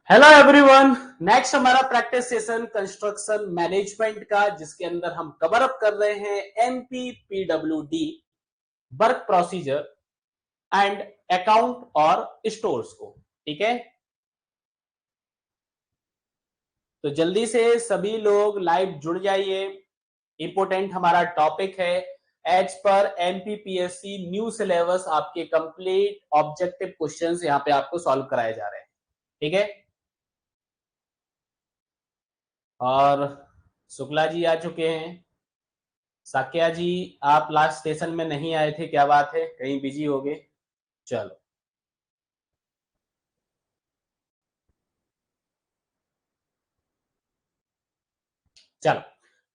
Hello everyone. Next हमारा practice session construction management का, जिसके अंदर हम कवर अप कर रहे हैं एमपीपीडब्ल्यूडी वर्क प्रोसीजर एंड अकाउंट और स्टोर्स को। ठीक है, तो जल्दी से सभी लोग लाइव जुड़ जाइए। इंपोर्टेंट हमारा टॉपिक है as per MPPSC new syllabus, आपके कंप्लीट ऑब्जेक्टिव क्वेश्चंस यहाँ पे आपको सॉल्व कराए जा रहे हैं। ठीक है, और शुक्ला जी आ चुके हैं। साक्या जी, आप लास्ट सेशन में नहीं आए थे, क्या बात है, कहीं बिजी हो गए? चलो चलो,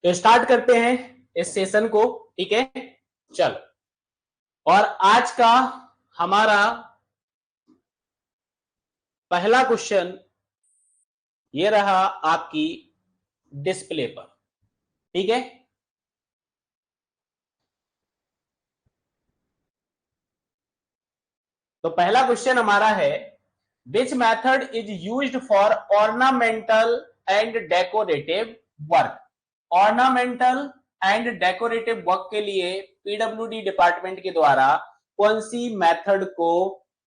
तो स्टार्ट करते हैं इस सेशन को। ठीक है, चलो। और आज का हमारा पहला क्वेश्चन ये रहा आपकी डिस्प्ले पर। ठीक है, तो पहला क्वेश्चन हमारा है, which method is used for ornamental and decorative work. Ornamental and decorative work के लिए पीडब्ल्यूडी डिपार्टमेंट के द्वारा कौन सी मेथड को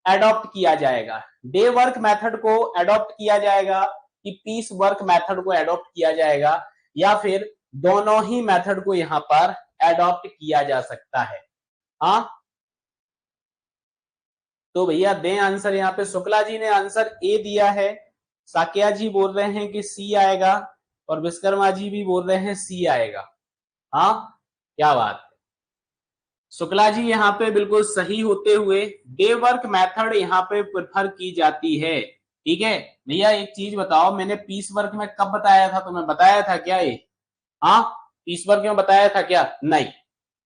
एडॉप्ट किया जाएगा? डे वर्क मेथड को एडॉप्ट किया जाएगा कि पीस वर्क मेथड को एडॉप्ट किया जाएगा, या फिर दोनों ही मेथड को यहां पर एडॉप्ट किया जा सकता है? हाँ, तो भैया दें आंसर। यहाँ पे शुक्ला जी ने आंसर ए दिया है, साकिया जी बोल रहे हैं कि सी आएगा, और विश्वकर्मा जी भी बोल रहे हैं सी आएगा। हाँ, क्या बात है। शुक्ला जी यहाँ पे बिल्कुल सही होते हुए डे वर्क मेथड यहाँ पे प्रेफर की जाती है। ठीक है भैया, एक चीज बताओ, मैंने पीस वर्क में कब बताया था? तुम्हें बताया था क्या ये? हाँ, पीस वर्क में बताया था क्या? नहीं,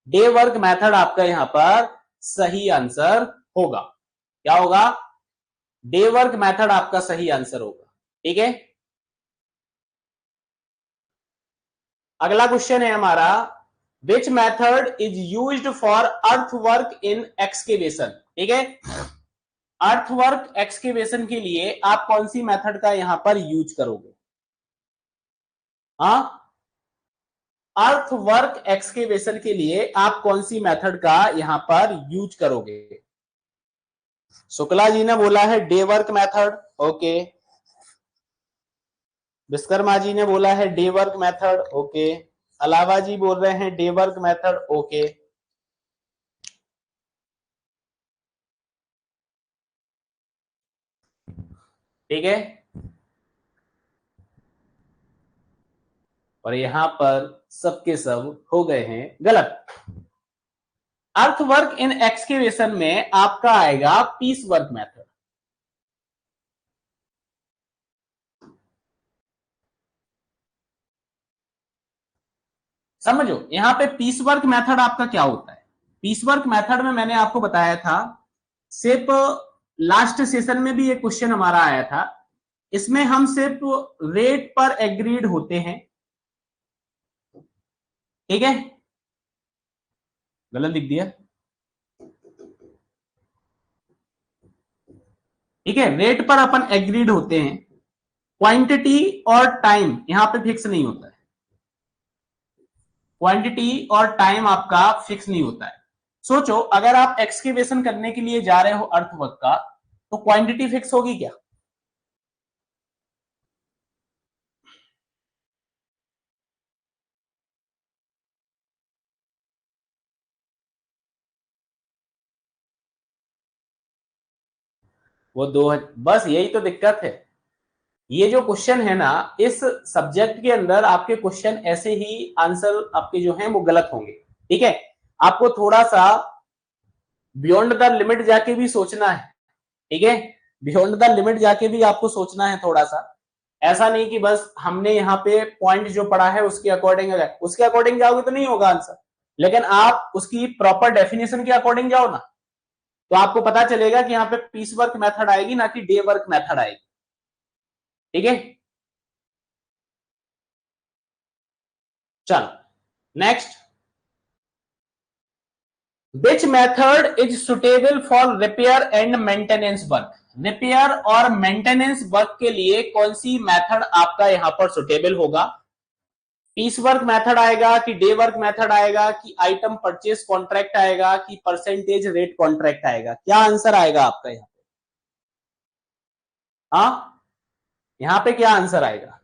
डे वर्क मेथड आपका यहाँ पर सही आंसर होगा। क्या होगा? डे वर्क मेथड आपका सही आंसर होगा। ठीक है, अगला क्वेश्चन है हमारा, which method is used for earth work in excavation. ठीक है, अर्थ वर्क एक्सकेवेशन के लिए आप कौन सी मेथड का यहां पर यूज करोगे? हाँ, अर्थ वर्क एक्सकेवेशन के लिए आप कौन सी मेथड का यहां पर यूज करोगे? शुक्ला जी ने बोला है day work method, okay. Vishwakarma ji ने बोला है डे वर्क मेथड, ओके। अलावा जी बोल रहे हैं डे वर्क मेथड, ओके। ठीक है, और यहां पर सबके सब हो गए हैं गलत। अर्थ वर्क इन एक्सकेवेशन में आपका आएगा पीस वर्क मेथड। समझो, यहां पे पीस वर्क मेथड आपका क्या होता है? पीस वर्क मेथड में मैंने आपको बताया था, सिर्फ लास्ट सेशन में भी एक क्वेश्चन हमारा आया था, इसमें हम सिर्फ रेट पर एग्रीड होते हैं। ठीक है, गलत लिख दिया। ठीक है, रेट पर अपन एग्रीड होते हैं, क्वांटिटी और टाइम यहां पे फिक्स नहीं होता है। क्वांटिटी और टाइम आपका फिक्स नहीं होता है। सोचो, अगर आप एक्सकेवेशन करने के लिए जा रहे हो अर्थवर्क का, तो क्वांटिटी फिक्स होगी क्या? वो दो, बस यही तो दिक्कत है। ये जो क्वेश्चन है ना, इस सब्जेक्ट के अंदर आपके क्वेश्चन ऐसे ही आंसर आपके जो हैं वो गलत होंगे। ठीक है, आपको थोड़ा सा बियॉन्ड द लिमिट जाके भी सोचना है। ठीक है, बियॉन्ड द लिमिट जाके भी आपको सोचना है थोड़ा सा। ऐसा नहीं कि बस हमने यहाँ पे पॉइंट जो पढ़ा है उसके अकॉर्डिंग, उसके अकॉर्डिंग जाओगे तो नहीं होगा आंसर, लेकिन आप उसकी प्रॉपर डेफिनेशन के अकॉर्डिंग जाओ ना, तो आपको पता चलेगा कि यहाँ पे पीस वर्क मेथड आएगी, ना कि डे वर्क मेथड आएगी। ठीक है, चलो next, which method is suitable for repair and maintenance work? Repair और मेंटेनेंस वर्क के लिए कौन सी मेथड आपका यहां पर सुटेबल होगा? पीस वर्क मेथड आएगा कि डे वर्क मेथड आएगा कि आइटम परचेज कॉन्ट्रैक्ट आएगा कि परसेंटेज रेट कॉन्ट्रैक्ट आएगा? क्या आंसर आएगा आपका यहां पे? हाँ, यहां पे क्या आंसर आएगा?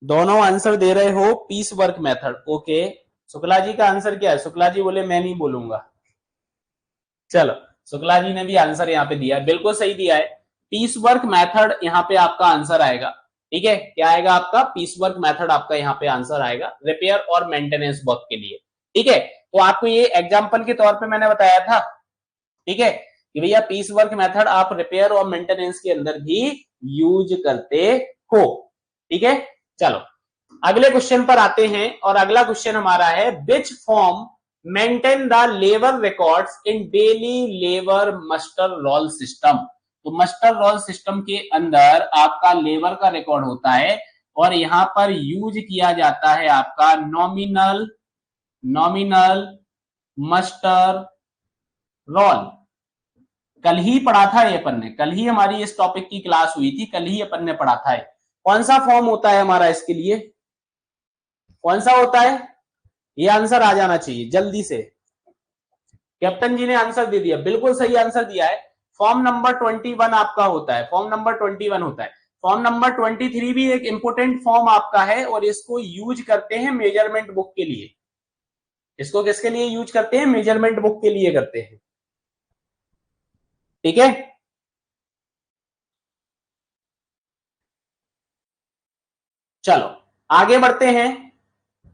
दोनों आंसर दे रहे हो piece work method. Okay, Shukla ji का आंसर क्या है? शुक्ला जी बोले मैं नहीं बोलूंगा। चलो, शुक्ला जी ने भी आंसर यहाँ पे दिया है, बिल्कुल सही दिया है। पीस वर्क मेथड यहाँ पे आपका आंसर आएगा। ठीक है, क्या आएगा आपका? पीस वर्क मेथड आपका यहाँ पे आंसर आएगा रिपेयर और मेंटेनेंस वर्क के लिए। ठीक है, तो आपको ये एग्जाम्पल के तौर पे मैंने बताया था, ठीक है, कि भैया पीस वर्क मेथड आप रिपेयर और मेंटेनेंस के अंदर भी यूज करते हो। ठीक है, चलो अगले क्वेश्चन पर आते हैं, और अगला क्वेश्चन हमारा है which form maintain the labour records in daily labour muster roll system? तो मस्टर रोल सिस्टम के अंदर आपका लेबर का रिकॉर्ड होता है, और यहां पर यूज किया जाता है आपका नॉमिनल मस्टर रोल। कल ही पढ़ा था ये अपन ने, कल ही हमारी इस टॉपिक की क्लास हुई थी, कल ही अपन ने पढ़ा था। कौन सा फॉर्म होता है हमारा इसके लिए? कौन सा होता है? ये आंसर आ जाना चाहिए जल्दी से। कैप्टन जी ने आंसर दे दिया, बिल्कुल सही आंसर दिया है। फॉर्म नंबर 21 आपका होता है, फॉर्म नंबर 21 होता है। फॉर्म नंबर 23 भी एक इंपोर्टेंट फॉर्म आपका है, और इसको यूज करते हैं मेजरमेंट बुक के लिए। इसको किसके लिए यूज करते हैं? मेजरमेंट बुक के लिए करते हैं। ठीक है, चलो आगे बढ़ते हैं।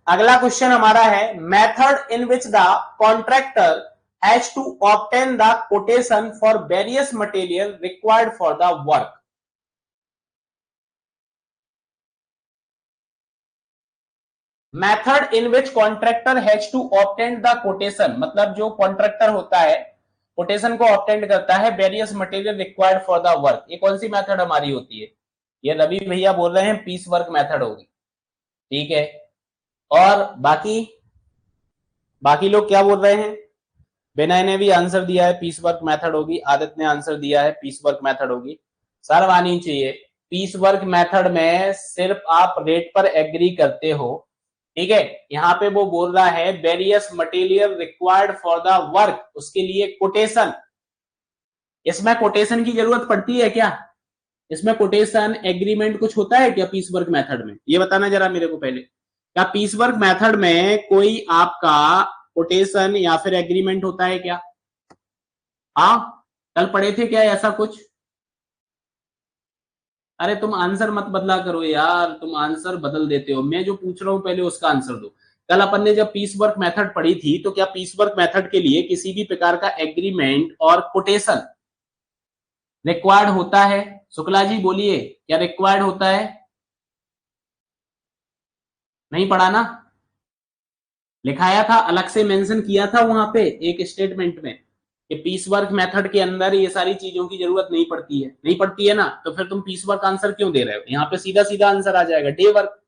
अगला क्वेश्चन हमारा है method in which the contractor has to obtain the quotation for various material required for the work. Method in which contractor has to obtain the quotation, मतलब जो कॉन्ट्रैक्टर होता है कोटेशन को ऑब्टेन करता है various material required for the work. ये कौन सी method हमारी होती है? ये रवि भैया बोल रहे हैं पीस वर्क मेथड होगी। ठीक है, और बाकी बाकी लोग क्या बोल रहे हैं? विनय ने भी आंसर दिया है पीस वर्क मेथड होगी, आदित्य ने आंसर दिया है पीस वर्क मेथड होगी। सर मानी चाहिए, पीस वर्क मेथड में सिर्फ आप रेट पर एग्री करते हो। ठीक है, यहाँ पे वो बोल रहा है various material required for the work, उसके लिए कोटेशन। इसमें कोटेशन की जरूरत पड़ती है क्या? इसमें कोटेशन एग्रीमेंट कुछ होता है क्या पीस वर्क मेथड में? ये बताना जरा मेरे को पहले, क्या पीस वर्क मेथड में कोई आपका कोटेशन या फिर एग्रीमेंट होता है क्या? हाँ, कल पढ़े थे क्या ऐसा कुछ? अरे तुम आंसर मत बदला करो यार, तुम आंसर बदल देते हो। मैं जो पूछ रहा हूं पहले उसका आंसर दो। कल अपन ने जब पीस वर्क मेथड पढ़ी थी, तो क्या पीस वर्क मेथड के लिए किसी भी प्रकार का एग्रीमेंट और कोटेशन रिक्वायर्ड होता है? शुक्ला जी बोलिए, क्या रिक्वायर्ड होता है? नहीं पढ़ा ना? लिखाया था, अलग से मेंशन किया था वहां पे एक स्टेटमेंट में कि पीस वर्क मेथड के अंदर ये सारी चीजों की जरूरत नहीं पड़ती है। नहीं पड़ती है ना, तो फिर तुम पीस वर्क आंसर क्यों दे रहे हो? यहाँ पे सीधा सीधा आंसर आ जाएगा डे वर्क,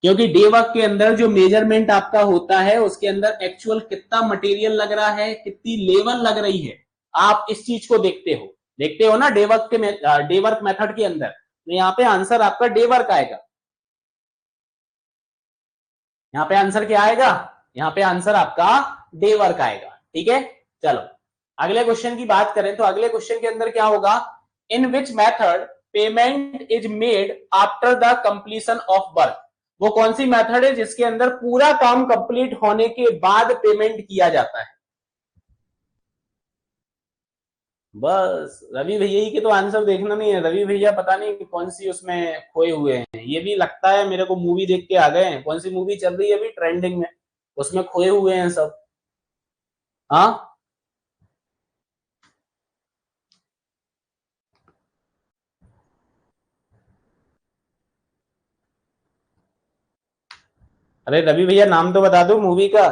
क्योंकि डे वर्क के अंदर जो मेजरमेंट आपका होता है उसके अंदर एक्चुअल कितना मटेरियल लग रहा है, कितनी लेवल लग रही है, आप इस चीज को देखते हो ना डे वर्क मेथड के अंदर। तो यहाँ पे आंसर आपका डे वर्क आएगा। यहाँ पे आंसर क्या आएगा? यहाँ पे आंसर आपका डे वर्क आएगा। ठीक है, चलो अगले क्वेश्चन की बात करें, तो अगले क्वेश्चन के अंदर क्या होगा? In which method payment is made after the completion of work? वो कौन सी मेथड है जिसके अंदर पूरा काम कंप्लीट होने के बाद पेमेंट किया जाता है? बस रवि भैया ही के तो आंसर देखना नहीं है। रवि भैया पता नहीं कौन सी उसमें खोए हुए हैं, ये भी लगता है मेरे को मूवी देख के आ गए हैं। कौन सी मूवी चल रही है अभी ट्रेंडिंग में, उसमें खोए हुए हैं सब। हाँ, अरे रवि भैया नाम तो बता दो मूवी का।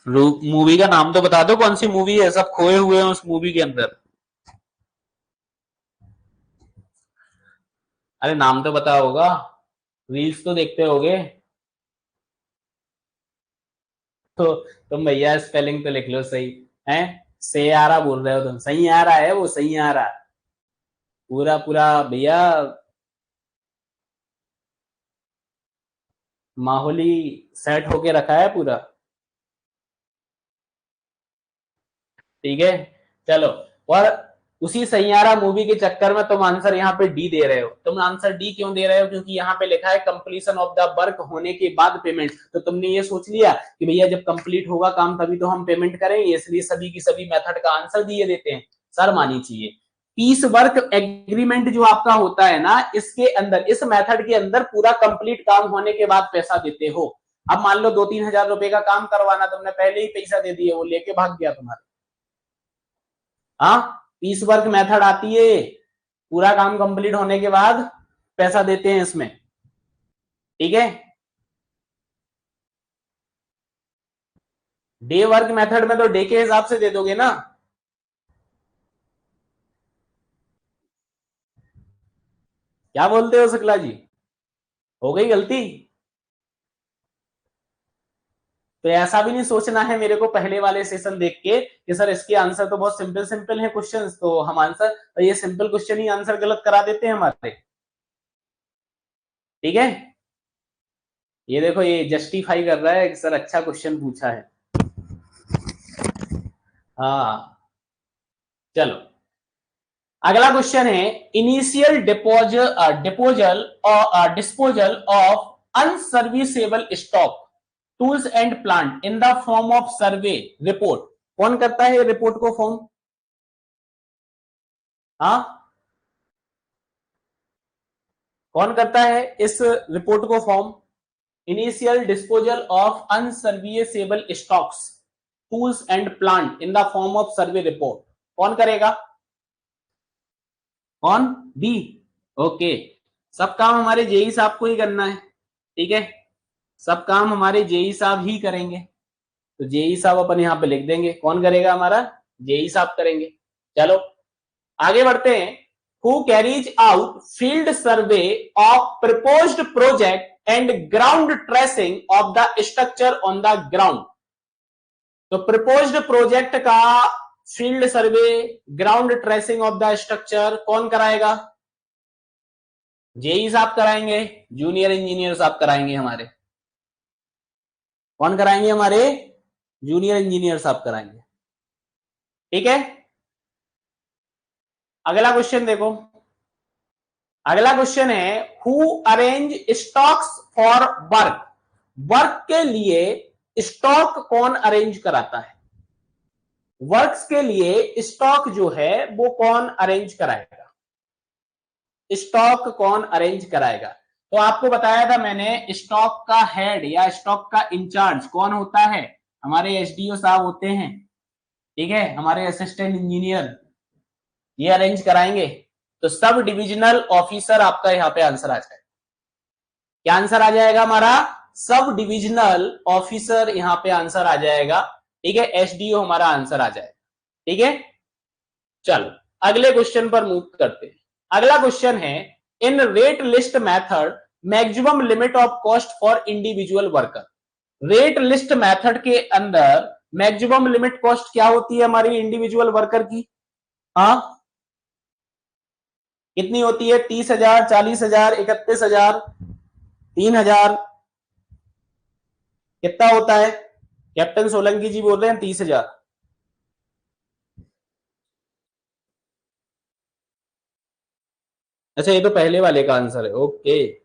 मूवी का नाम तो बता दो, कौन सी मूवी है? सब खोए हुए हैं उस मूवी के अंदर। अरे नाम तो बता होगा। रील्स तो देखते होगे। तो तुम भैया स्पेलिंग तो लिख लो सही है। से आ रहा बोल रहे हो तुम, सही आ रहा है वो, सही आ रहा पूरा पूरा भैया। माहौल ही सेट होके रखा है पूरा। ठीक है चलो। और उसी सैयारा मूवी के चक्कर में तुम आंसर यहाँ पे डी दे रहे हो। तुम आंसर डी क्यों दे रहे हो? क्योंकि यहाँ पे लिखा है कंप्लीशन ऑफ द वर्क होने के बाद पेमेंट। तो तुमने ये सोच लिया कि भैया जब कंप्लीट होगा काम तभी तो हम पेमेंट करेंगे, इसलिए सभी की सभी मेथड का आंसर दिए देते हैं। शर्म आनी चाहिए। पीस वर्क एग्रीमेंट जो आपका होता है ना, इसके अंदर, इस मेथड के अंदर पूरा कंप्लीट काम होने के बाद पैसा देते हो। अब मान लो 2-3 हजार रुपए का काम करवाना, तुमने पहले ही पैसा दे दिए, वो लेके भाग गया तुम्हारे। हाँ, पीस वर्क मेथड आती है, पूरा काम कंप्लीट होने के बाद पैसा देते हैं इसमें। ठीक है, डे वर्क मेथड में तो डे के हिसाब से दे दोगे ना। क्या बोलते हो शुक्ला जी, हो गई गलती? तो ऐसा भी नहीं सोचना है मेरे को पहले वाले सेशन देख के कि सर इसके आंसर तो बहुत सिंपल सिंपल है क्वेश्चंस, तो हम आंसर, तो ये सिंपल क्वेश्चन ही आंसर गलत करा देते हैं हमारे। ठीक है, ये देखो ये जस्टिफाई कर रहा है कि सर अच्छा क्वेश्चन पूछा है। हाँ चलो, अगला क्वेश्चन है इनिशियल डिपोजल और disposal of unserviceable stock tools and plant in the form of survey report. कौन करता है रिपोर्ट को फॉर्म? हाँ, कौन करता है इस रिपोर्ट को form? Initial disposal of unserviceable stocks tools and plant in the form of survey report, कौन करेगा? कौन? बी। ओके, सब काम हमारे जेई साहब को ही करना है। ठीक है, सब काम हमारे जेई साहब ही करेंगे। तो जेई साहब अपन यहाँ पे लिख देंगे, कौन करेगा? हमारा जेई साहब करेंगे। चलो आगे बढ़ते हैं। Who carries out field survey of proposed project and ground tracing of the structure on the ground. तो प्रपोज्ड प्रोजेक्ट का field survey, ground tracing of the structure कौन कराएगा? जेई साहब कराएंगे, जूनियर इंजीनियर साहब कराएंगे हमारे। कौन कराएंगे? हमारे जूनियर इंजीनियर साहब कराएंगे। ठीक है, अगला क्वेश्चन देखो। अगला क्वेश्चन है who arrange stocks for work. Work के लिए स्टॉक कौन अरेंज कराता है? वर्क्स के लिए स्टॉक जो है वो कौन अरेंज कराएगा? स्टॉक कौन अरेंज कराएगा? तो आपको बताया था मैंने, स्टॉक का हेड या स्टॉक का इंचार्ज कौन होता है? हमारे एसडीओ साहब होते हैं। ठीक है, हमारे असिस्टेंट इंजीनियर ये अरेंज कराएंगे। तो सब डिविजनल ऑफिसर आपका यहाँ पे आंसर आ जाएगा। क्या आंसर आ जाएगा हमारा? सब डिविजनल ऑफिसर यहाँ पे आंसर आ जाएगा। ठीक है, एसडीओ हमारा आंसर आ जाएगा। ठीक है, चलो अगले क्वेश्चन पर मूव करते हैं। अगला क्वेश्चन है in rate list method maximum limit of cost for individual worker. Rate list method के अंदर मैक्सिमम लिमिट कॉस्ट क्या होती है हमारी इंडिविजुअल वर्कर की? हाँ, कितनी होती है? 30,000, 40,000, 31,000, 3,000, कितना होता है? कैप्टन सोलंकी जी बोल रहे हैं 30,000। अच्छा, ये तो पहले वाले का आंसर है। ओके,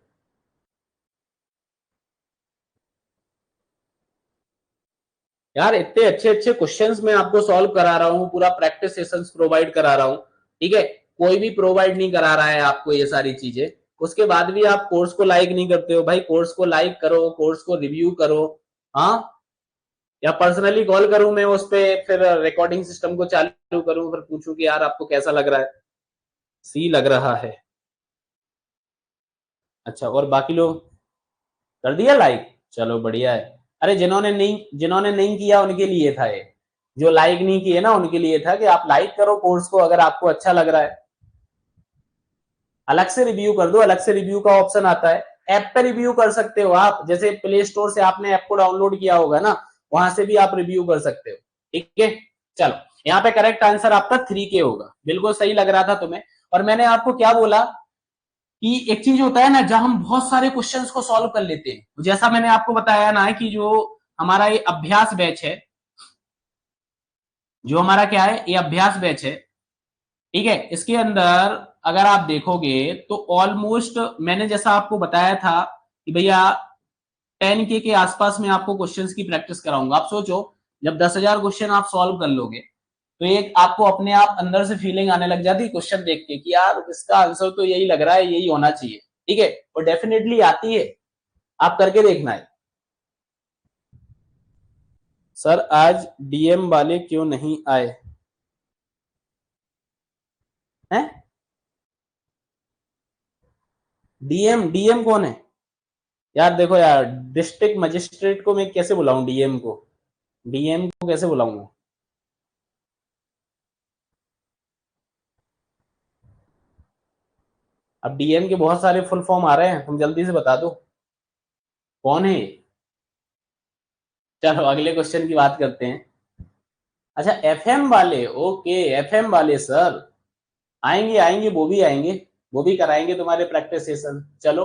यार इतने अच्छे अच्छे क्वेश्चंस मैं आपको सॉल्व करा रहा हूँ, पूरा प्रैक्टिस सेशंस प्रोवाइड करा रहा हूँ। ठीक है, कोई भी प्रोवाइड नहीं करा रहा है आपको ये सारी चीजें, उसके बाद भी आप कोर्स को लाइक नहीं करते हो। भाई कोर्स को लाइक करो, कोर्स को रिव्यू करो। हाँ, या पर्सनली कॉल करूं मैं उस पर, फिर रिकॉर्डिंग सिस्टम को चालू करूं, फिर पूछूं कि यार आपको कैसा लग रहा है? सी लग रहा है। अच्छा, और बाकी लोग कर दिया लाइक? चलो बढ़िया है। अरे जिन्होंने नहीं किया उनके लिए था ये, जो लाइक नहीं किए ना उनके लिए था कि आप लाइक करो कोर्स को अगर आपको अच्छा लग रहा है। अलग से रिव्यू कर दो, अलग से रिव्यू का ऑप्शन आता है। ऐप पे रिव्यू कर सकते हो आप, जैसे प्ले स्टोर से आपने ऐप को डाउनलोड किया होगा ना, वहां से भी आप रिव्यू कर सकते हो। ठीक है, चलो यहाँ पे करेक्ट आंसर आपका 3K होगा, बिल्कुल सही लग रहा था तुम्हें। और मैंने आपको क्या बोला कि एक चीज होता है ना, जब हम बहुत सारे क्वेश्चंस को सॉल्व कर लेते हैं, जैसा मैंने आपको बताया ना कि जो हमारा ये अभ्यास बैच है, जो हमारा क्या है, ये अभ्यास बैच है, ठीक है, इसके अंदर अगर आप देखोगे तो ऑलमोस्ट मैंने जैसा आपको बताया था कि भैया 10K के आसपास में आपको क्वेश्चंस की प्रैक्टिस कराऊंगा। आप सोचो जब 10,000 क्वेश्चन आप सॉल्व कर लोगे तो एक आपको अपने आप अंदर से फीलिंग आने लग जाती है क्वेश्चन देख के कि यार इसका आंसर तो यही लग रहा है, यही होना चाहिए। ठीक है, और डेफिनेटली आती है, आप करके देखना है। सर आज डीएम वाले क्यों नहीं आए हैं? डीएम डीएम कौन है यार? देखो यार, डिस्ट्रिक्ट मजिस्ट्रेट को मैं कैसे बुलाऊं, डीएम को, डीएम को कैसे बुलाऊंगा? अब डीएम के बहुत सारे फुल फॉर्म आ रहे हैं, तुम जल्दी से बता दो कौन है। चलो अगले क्वेश्चन की बात करते हैं। अच्छा एफएम वाले, ओके एफएम वाले सर आएंगे आएंगे, वो भी आएंगे, वो भी कराएंगे तुम्हारे प्रैक्टिस सेशन। चलो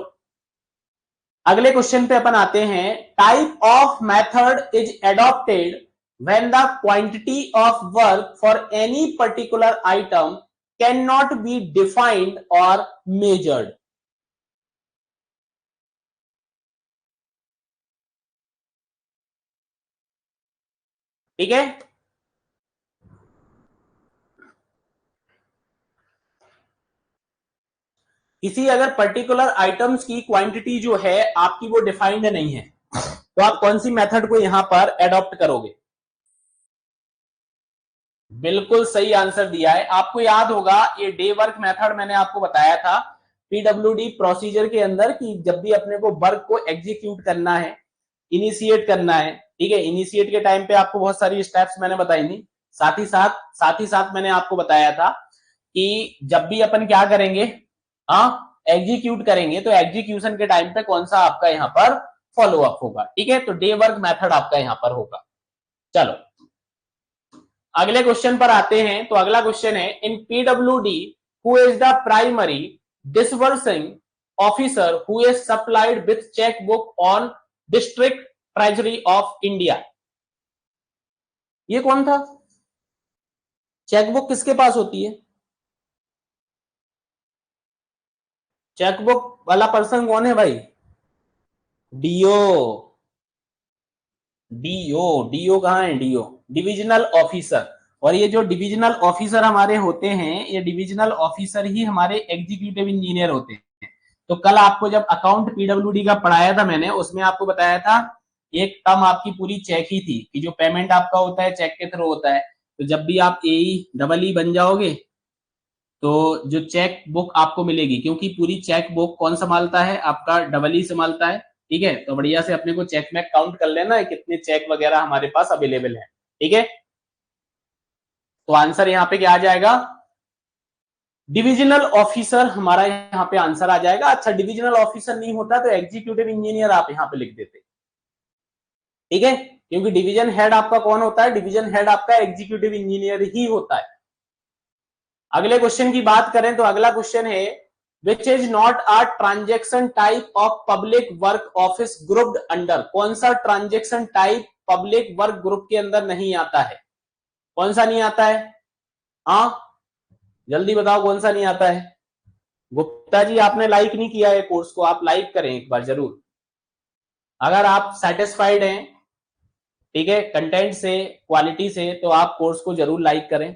अगले क्वेश्चन पे अपन आते हैं। Type of method is adopted when the quantity of work for any particular item can not be defined और मेजर्ड। ठीक है, किसी अगर पर्टिकुलर आइटम्स की क्वांटिटी जो है आपकी वो डिफाइंड नहीं है, तो आप कौन सी मेथड को यहां पर एडॉप्ट करोगे? बिल्कुल सही आंसर दिया है। आपको याद होगा ये डे वर्क मेथड मैंने आपको बताया था पीडब्ल्यूडी प्रोसीजर के अंदर कि जब भी अपने को वर्क को एग्जीक्यूट करना है, इनिशिएट करना है, ठीक है, इनिशिएट के टाइम पे आपको बहुत सारी स्टेप्स मैंने बताई थी। साथ ही साथ मैंने आपको बताया था कि जब भी अपन क्या करेंगे, हाँ एग्जीक्यूट करेंगे, तो एग्जीक्यूशन के टाइम पे कौन सा आपका यहाँ पर फॉलो अप होगा। ठीक है, तो डे वर्क मेथड आपका यहाँ पर होगा। चलो अगले क्वेश्चन पर आते हैं। तो अगला क्वेश्चन है in PWD who is the primary disbursing officer who is supplied with cheque book on district treasury of India. ये कौन था? चेकबुक किसके पास होती है? चेकबुक वाला पर्सन कौन है भाई? डीओ। डीओ डीओ कहां है? DO divisional officer. और ये जो डिविजनल ऑफिसर हमारे होते हैं, ये डिविजनल ऑफिसर ही हमारे एग्जीक्यूटिव इंजीनियर होते हैं। तो कल आपको जब अकाउंट पीडब्ल्यूडी का पढ़ाया था मैंने, उसमें आपको बताया था एक टर्म आपकी पूरी चेक ही थी कि जो पेमेंट आपका होता है चेक के थ्रू होता है। तो जब भी आप ए डबल ई बन जाओगे तो जो चेक बुक आपको मिलेगी, क्योंकि पूरी चेक बुक कौन संभालता है? आपका डबल ई संभालता है। ठीक है, तो बढ़िया से अपने को चेक में काउंट कर लेना है कितने चेक वगैरह हमारे पास अवेलेबल है। ठीक है, तो आंसर यहाँ पे क्या आ जाएगा? डिविजनल ऑफिसर हमारा यहाँ पे आंसर आ जाएगा। अच्छा डिविजनल ऑफिसर नहीं होता तो एग्जीक्यूटिव इंजीनियर आप यहाँ पे लिख देते। ठीक है, क्योंकि डिवीजन हेड आपका कौन होता है? डिवीजन हेड आपका एग्जीक्यूटिव इंजीनियर ही होता है। अगले क्वेश्चन की बात करें तो अगला क्वेश्चन है which is not a transaction type of public work office grouped under. कौन सा transaction type public work group के अंदर नहीं आता है? कौन सा नहीं आता है? हाँ जल्दी बताओ कौन सा नहीं आता है? गुप्ता जी आपने लाइक नहीं किया है कोर्स को, आप लाइक करें एक बार जरूर। अगर आप सेटिस्फाइड हैं, ठीक है, कंटेंट से, क्वालिटी से, तो आप कोर्स को जरूर लाइक करें।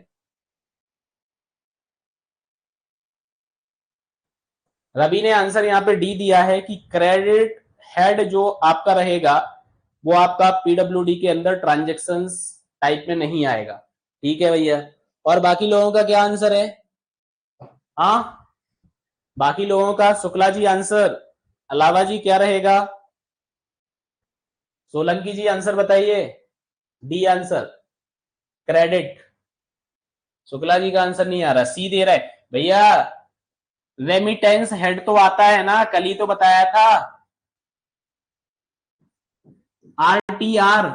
रवि ने आंसर यहाँ पे डी दिया है कि क्रेडिट हेड जो आपका रहेगा वो आपका पीडब्ल्यूडी के अंदर ट्रांजेक्शंस टाइप में नहीं आएगा। ठीक है भैया, और बाकी लोगों का क्या आंसर है? हाँ बाकी लोगों का, शुक्ला जी आंसर, अलावा जी क्या रहेगा? सोलंकी जी आंसर बताइए। D answer credit. Shukla ji का आंसर नहीं आ रहा, सी दे रहा है भैया। रेमिटेंस हेड तो आता है ना, कल ही तो बताया था। आरटीआर,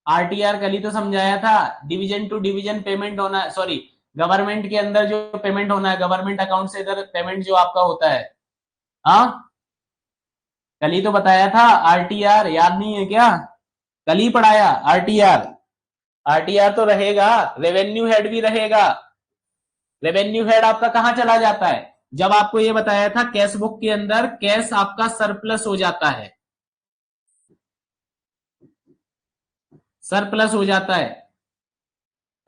आरटीआर कल ही तो समझाया था, डिवीजन टू डिवीजन पेमेंट होना, सॉरी गवर्नमेंट के अंदर जो पेमेंट होना है, गवर्नमेंट अकाउंट से इधर पेमेंट जो आपका होता है। हाँ कल ही तो बताया था आरटीआर, याद नहीं है क्या? कल ही पढ़ाया आरटीआर। आरटीआर तो रहेगा, रेवेन्यू हेड भी रहेगा। रेवेन्यू हेड आपका कहां चला जाता है? जब आपको ये बताया था कैश बुक के अंदर कैश आपका सरप्लस हो जाता है, सरप्लस हो जाता है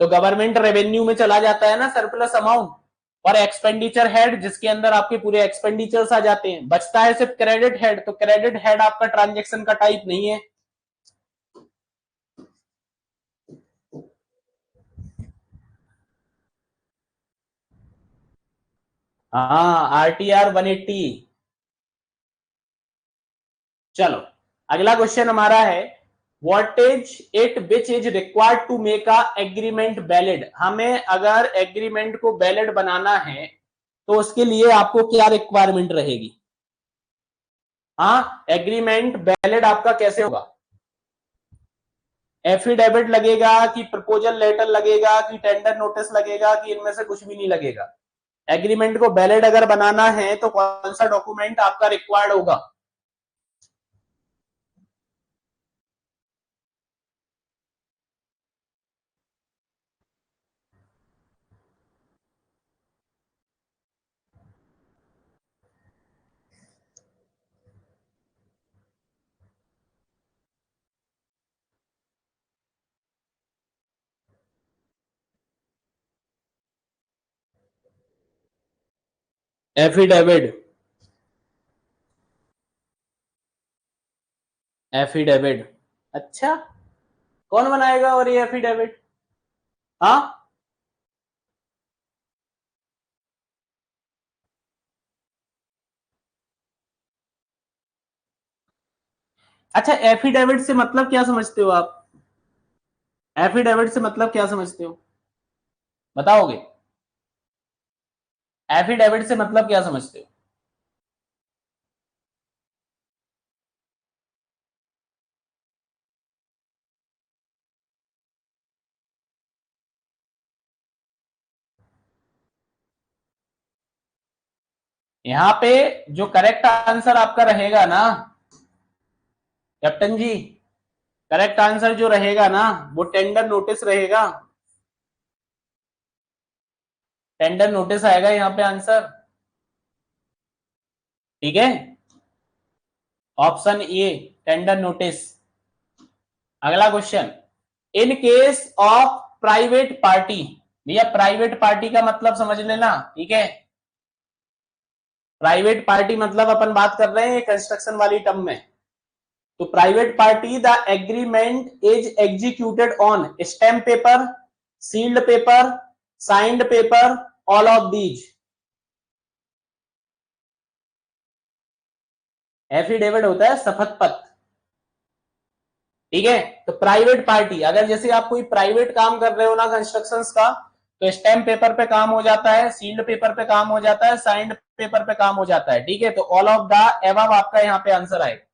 तो गवर्नमेंट रेवेन्यू में चला जाता है ना सरप्लस अमाउंट। और एक्सपेंडिचर हेड जिसके अंदर आपके पूरे एक्सपेंडिचर्स आ जाते हैं, बचता है सिर्फ क्रेडिट हेड। तो क्रेडिट हेड आपका ट्रांजेक्शन का टाइप नहीं है। हाँ आरटीआर 180। चलो अगला क्वेश्चन हमारा है, what is it which is required to make a agreement valid. हमें अगर एग्रीमेंट को वैलिड बनाना है तो उसके लिए आपको क्या रिक्वायरमेंट रहेगी? हाँ एग्रीमेंट वैलिड आपका कैसे होगा? एफिडेविट लगेगा कि प्रपोजल लेटर लगेगा कि टेंडर नोटिस लगेगा कि इनमें से कुछ भी नहीं लगेगा? एग्रीमेंट को वैलिड अगर बनाना है तो कौन सा डॉक्यूमेंट आपका रिक्वायर्ड होगा? Affidavit, affidavit. अच्छा कौन बनाएगा और ये एफिडेविट? हाँ अच्छा, एफिडेविट से मतलब क्या समझते हो आप? एफिडेविट से मतलब क्या समझते हो, बताओगे? एफिडेविट से मतलब क्या समझते हो? यहां पे जो करेक्ट आंसर आपका रहेगा ना कैप्टन जी, करेक्ट आंसर जो रहेगा ना वो टेंडर नोटिस रहेगा। टेंडर नोटिस आएगा यहाँ पे आंसर। ठीक है, ऑप्शन ए टेंडर नोटिस। अगला question, in case of private party. भैया प्राइवेट पार्टी का मतलब समझ लेना, ठीक है? प्राइवेट पार्टी मतलब अपन बात कर रहे हैं कंस्ट्रक्शन वाली टर्म में। तो private party the agreement is executed on stamp paper, sealed paper, signed paper, all of these. Affidavit होता है शपथ पत्र, ठीक है? तो प्राइवेट पार्टी अगर जैसे आप कोई प्राइवेट काम कर रहे हो ना कंस्ट्रक्शन का, तो स्टैम्प पेपर पे काम हो जाता है, सील्ड पेपर पे काम हो जाता है, साइंड पेपर पे काम हो जाता है, ठीक है? तो ऑल ऑफ द एबव आपका यहाँ पे आंसर आएगा।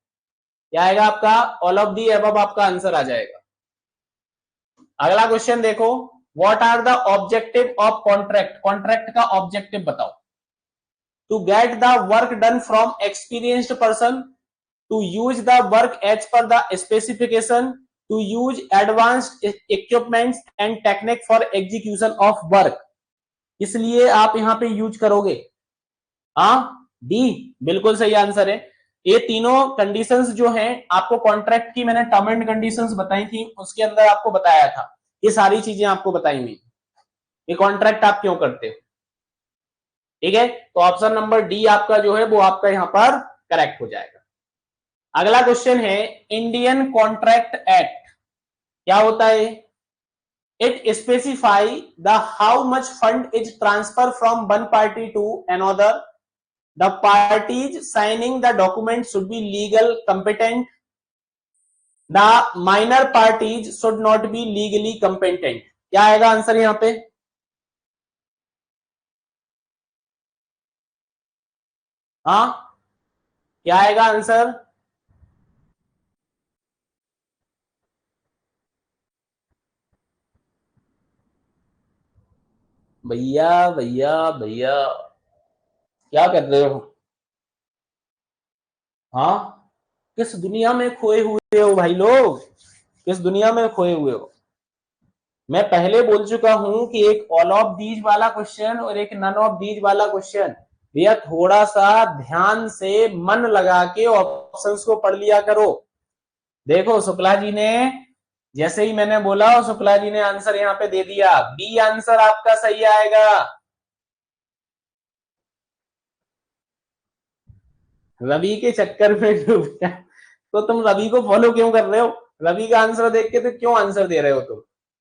क्या आएगा आपका? ऑल ऑफ दी एबव आपका आंसर आ जाएगा। अगला क्वेश्चन देखो, what are the objective of contract. Contract का ऑब्जेक्टिव बताओ। To get the work done from experienced person, to use the work as per the specification, to use advanced equipments and technique for execution of work। इसलिए आप यहां पे use करोगे। हाँ D बिल्कुल सही आंसर है। ये तीनों कंडीशंस जो हैं आपको कॉन्ट्रैक्ट की मैंने टर्म एंड कंडीशंस बताई थी, उसके अंदर आपको बताया था, ये सारी चीजें आपको बताई हुई। ये कॉन्ट्रैक्ट आप क्यों करते हो, ठीक है? तो ऑप्शन नंबर डी आपका जो है वो आपका यहां पर करेक्ट हो जाएगा। अगला क्वेश्चन है, इंडियन कॉन्ट्रैक्ट एक्ट क्या होता है? It specify the how much fund is transfer from one party to another. The parties signing the document should be legal competent. The minor parties should not be legally competent. क्या आएगा answer यहां पे? हाँ क्या आएगा answer? भैया भैया भैया, क्या कर रहे हो? हाँ, किस दुनिया में खोए हुए हो भाई लोग? किस दुनिया में खोए हुए हो? मैं पहले बोल चुका हूं कि एक ऑल ऑफ दीज वाला क्वेश्चन और एक नन ऑफ दीज वाला क्वेश्चन, भैया थोड़ा सा ध्यान से मन लगा के ऑप्शंस को पढ़ लिया करो। देखो शुक्ला जी ने, जैसे ही मैंने बोला शुक्ला जी ने आंसर यहां पे दे दिया, बी आंसर आपका सही आएगा। रवि के चक्कर में डूब गया। तो तुम रवि को फॉलो क्यों कर रहे हो? रवि का आंसर देख के तो क्यों आंसर दे रहे हो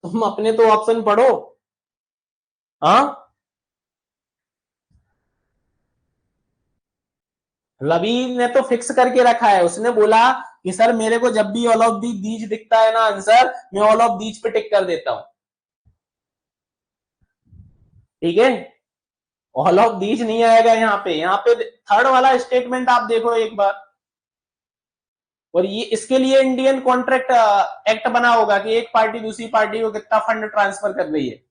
तुम अपने तो ऑप्शन पढ़ो। हाँ, रवि ने तो फिक्स करके रखा है, उसने बोला कि सर मेरे को जब भी ऑल ऑफ दी दीज दिखता है ना आंसर, मैं ऑल ऑफ दीज पे टिक कर देता हूं। ठीक है, ऑल ऑफ दीज नहीं आएगा यहाँ पे। यहाँ पे थर्ड वाला स्टेटमेंट आप देखो एक बार, और ये इसके लिए इंडियन कॉन्ट्रैक्ट एक्ट बना होगा कि एक पार्टी दूसरी पार्टी को कितना फंड ट्रांसफर कर रही है।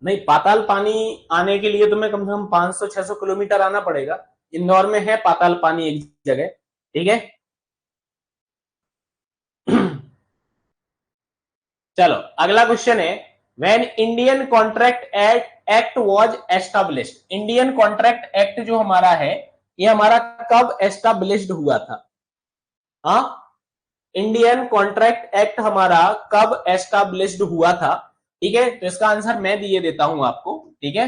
नहीं, पाताल पानी आने के लिए तुम्हें कम से कम 500-600 किलोमीटर आना पड़ेगा। इंदौर में है पाताल पानी एक जगह। ठीक है चलो अगला क्वेश्चन है, when Indian contract act was established. Indian contract act जो हमारा है, ये हमारा कब एस्टैब्लिश्ड हुआ था? हाँ, इंडियन कॉन्ट्रैक्ट एक्ट हमारा कब एस्टैब्लिश्ड हुआ था? ठीक है, तो इसका आंसर मैं दिए देता हूं आपको। ठीक है,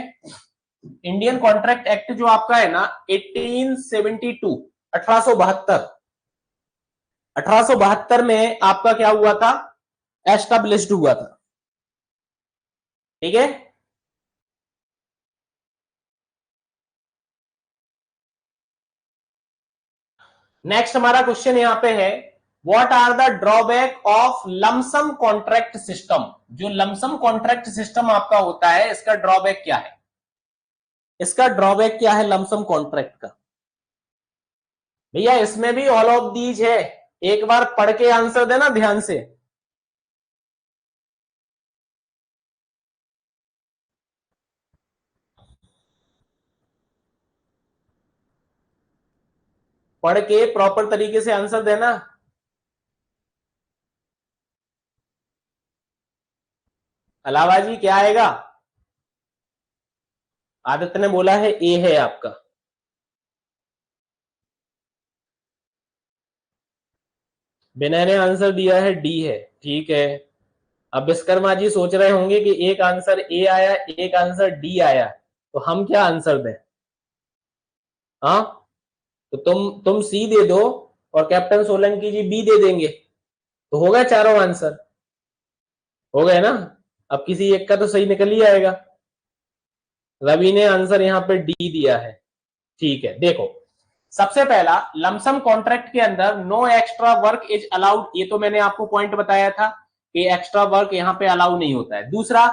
इंडियन कॉन्ट्रैक्ट एक्ट जो आपका है ना 1872, 1872, 1872 में आपका क्या हुआ था? एस्टैब्लिश्ड हुआ था। ठीक है, नेक्स्ट हमारा क्वेश्चन यहां पे है, what are the drawback of lump sum contract system. जो लमसम कॉन्ट्रैक्ट सिस्टम आपका होता है, इसका ड्रॉबैक क्या है? इसका ड्रॉबैक क्या है लमसम कॉन्ट्रैक्ट का? भैया इसमें भी ऑल ऑफ दीज है, एक बार पढ़ के आंसर देना ध्यान से। पढ़ के प्रॉपर तरीके से आंसर देना। अलावा जी क्या आएगा? आदित्य ने बोला है ए है आपका। विनय ने आंसर दिया है डी है। ठीक है, अब विश्वकर्मा जी सोच रहे होंगे कि एक आंसर ए आया, एक आंसर डी आया, तो हम क्या आंसर दें? हाँ, तो तुम सी दे दो और कैप्टन सोलंकी जी बी दे देंगे, तो हो गए चारों आंसर। हो गए ना? अब किसी एक का तो सही निकल ही आएगा। रवि ने आंसर यहाँ पे डी दिया है। ठीक है, देखो सबसे पहला, लमसम कॉन्ट्रैक्ट के अंदर no extra work is allowed. ये तो मैंने आपको पॉइंट बताया था कि एक्स्ट्रा वर्क यहाँ पे अलाउ नहीं होता है। दूसरा,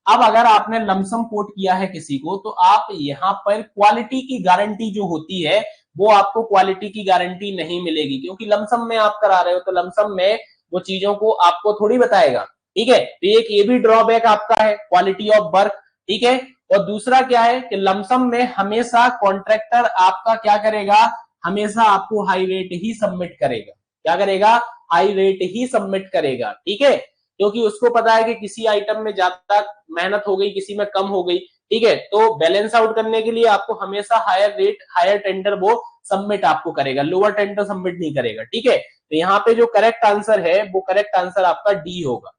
अब अगर आपने लमसम कोट किया है किसी को, तो आप यहाँ पर क्वालिटी की गारंटी जो होती है, वो आपको क्वालिटी की गारंटी नहीं मिलेगी, क्योंकि लमसम में आप करा रहे हो, तो लमसम में वो चीजों को आपको थोड़ी बताएगा। ठीक है, तो एक ये भी ड्रॉबैक आपका है, क्वालिटी ऑफ वर्क। ठीक है, और दूसरा क्या है कि लमसम में हमेशा कॉन्ट्रैक्टर आपका क्या करेगा? हमेशा आपको हाई रेट ही सबमिट करेगा। क्या करेगा? हाई रेट ही सबमिट करेगा। ठीक है, क्योंकि उसको पता है कि किसी आइटम में ज्यादा मेहनत हो गई, किसी में कम हो गई। ठीक है, तो बैलेंस आउट करने के लिए आपको हमेशा हायर रेट, हायर टेंडर वो सबमिट आपको करेगा, लोअर टेंडर सबमिट नहीं करेगा। ठीक है, तो यहाँ पे जो करेक्ट आंसर है, वो करेक्ट आंसर आपका डी होगा।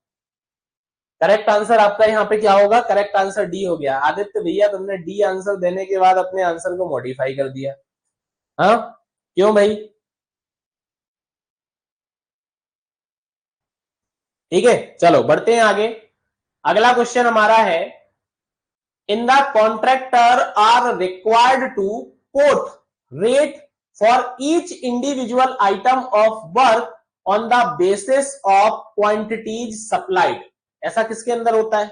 करेक्ट आंसर आपका यहाँ पे क्या होगा? करेक्ट आंसर डी हो गया। आदित्य भैया तुमने डी आंसर देने के बाद अपने आंसर को मॉडिफाई कर दिया। हाँ, क्यों भाई? ठीक है, चलो बढ़ते हैं आगे। अगला क्वेश्चन हमारा है, in the contractor are required to quote rate for each individual item of work on the basis of quantities supplied. ऐसा किसके अंदर होता है?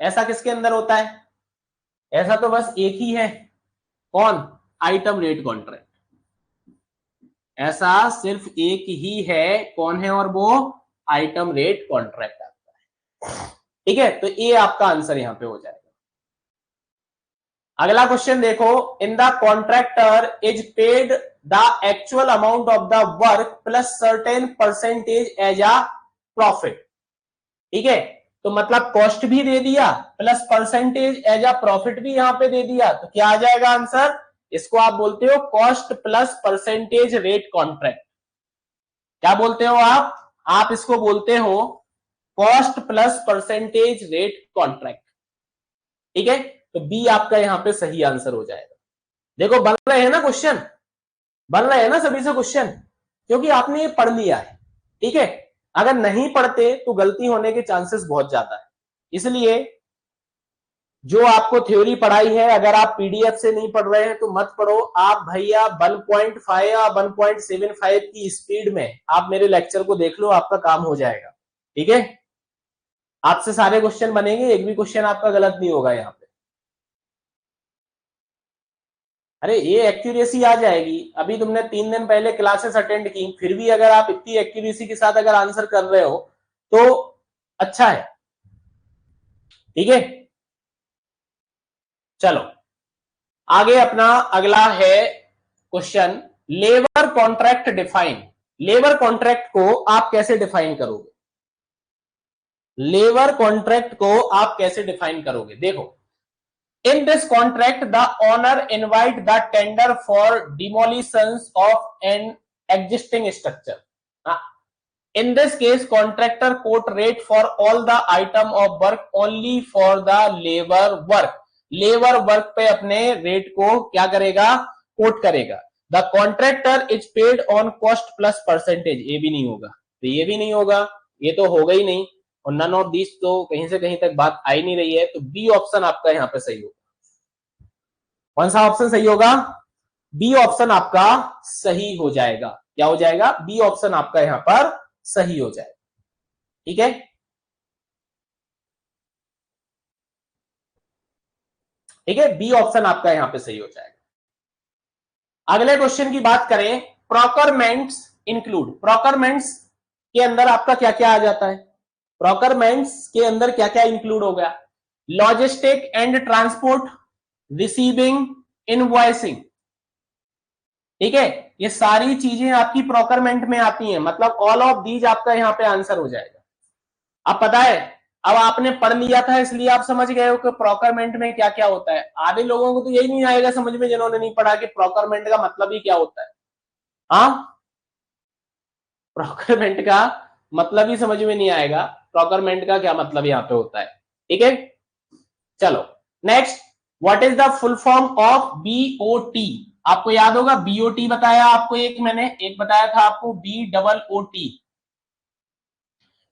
ऐसा किसके अंदर होता है? ऐसा तो बस एक ही है, कौन? Item rate contract. ऐसा सिर्फ एक ही है, कौन है? और वो आइटम रेट कॉन्ट्रैक्ट आता है। ठीक है, तो ये आपका आंसर यहां पे हो जाएगा। अगला क्वेश्चन देखो, in the contractor is paid the actual amount of the work plus certain percentage as a profit. ठीक है, तो मतलब कॉस्ट भी दे दिया plus percentage as a profit भी यहां पे दे दिया, तो क्या आ जाएगा आंसर? इसको आप बोलते हो cost plus percentage rate contract. क्या बोलते हो आप इसको बोलते हो cost plus percentage rate contract. ठीक है, तो बी आपका यहां पे सही आंसर हो जाएगा। देखो बन रहे हैं ना क्वेश्चन, बन रहे हैं ना सभी से क्वेश्चन, क्योंकि आपने ये पढ़ लिया है। ठीक है, अगर नहीं पढ़ते तो गलती होने के चांसेस बहुत ज्यादा है। इसलिए जो आपको थ्योरी पढ़ाई है, अगर आप पीडीएफ से नहीं पढ़ रहे हैं तो मत पढ़ो आप भैया। 1.5 या 1.75 की स्पीड में आप मेरे लेक्चर को देख लो, आपका काम हो जाएगा। ठीक है, आपसे सारे क्वेश्चन बनेंगे, एक भी क्वेश्चन आपका गलत नहीं होगा यहां पे। अरे ये एक्यूरेसी आ जाएगी। अभी तुमने 3 दिन पहले क्लासेस अटेंड की, फिर भी अगर आप इतनी एक्यूरेसी के साथ अगर आंसर कर रहे हो तो अच्छा है। ठीक है, चलो आगे अपना अगला है question, labour contract define. Labour contract को आप कैसे डिफाइन करोगे? लेबर कॉन्ट्रैक्ट को आप कैसे डिफाइन करोगे? देखो, in this contract the owner invite the tender for demolitions of an existing structure. In this case contractor quote rate for all the item of work only for the labor work. Labour work पे अपने rate को क्या करेगा? Coat करेगा। The contractor is paid on cost plus percentage. ये भी नहीं होगा, तो ये भी नहीं होगा, ये तो होगा ही नहीं, और नन ऑफ दिस तो कहीं से कहीं तक बात आई नहीं रही है, तो बी ऑप्शन आपका यहां पे सही होगा। कौन सा ऑप्शन सही होगा? बी ऑप्शन आपका सही हो जाएगा। क्या हो जाएगा? बी ऑप्शन आपका यहां पर सही हो जाएगा। ठीक है, ठीक है, बी ऑप्शन आपका यहां पे सही हो जाएगा। अगले क्वेश्चन की बात करें, प्रोक्योरमेंट्स इंक्लूड। प्रोक्योरमेंट्स के अंदर आपका क्या क्या आ जाता है? प्रोक्योरमेंट्स के अंदर क्या क्या इंक्लूड हो गया? Logistic and transport, receiving, invoicing. ठीक है, ये सारी चीजें आपकी प्रोक्योरमेंट में आती हैं, मतलब ऑल ऑफ दीज आपका यहां पे आंसर हो जाएगा। अब पता है, अब आपने पढ़ लिया था इसलिए आप समझ गए हो कि प्रोक्योरमेंट में क्या क्या होता है। आधे लोगों को तो यही नहीं आएगा समझ में जिन्होंने नहीं पढ़ा कि प्रोक्योरमेंट का मतलब ही क्या होता है। हाँ, प्रोक्योरमेंट का मतलब ही समझ में नहीं आएगा, प्रोक्योरमेंट का क्या मतलब यहां पे होता है। ठीक है, चलो next, what is the full form of BOT? आपको याद होगा बीओटी बताया आपको, एक बताया था आपको BOOT।